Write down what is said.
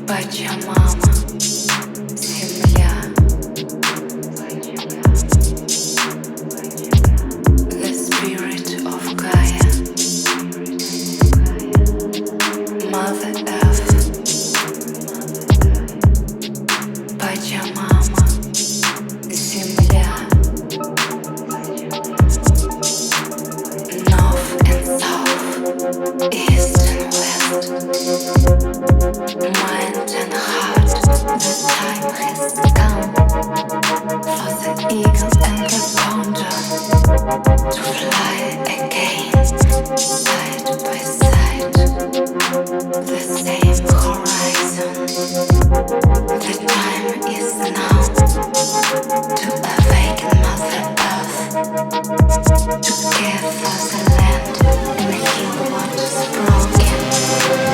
Пачамама, земля, the spirit of Gaia, Mother Earth, Пачамама, земля, North and South, East and West, mind and heart, the time has come for the eagle and the condor to fly again, side by side, the same horizon. The time is now to awaken Mother Earth, to care for the land and heal what is broken.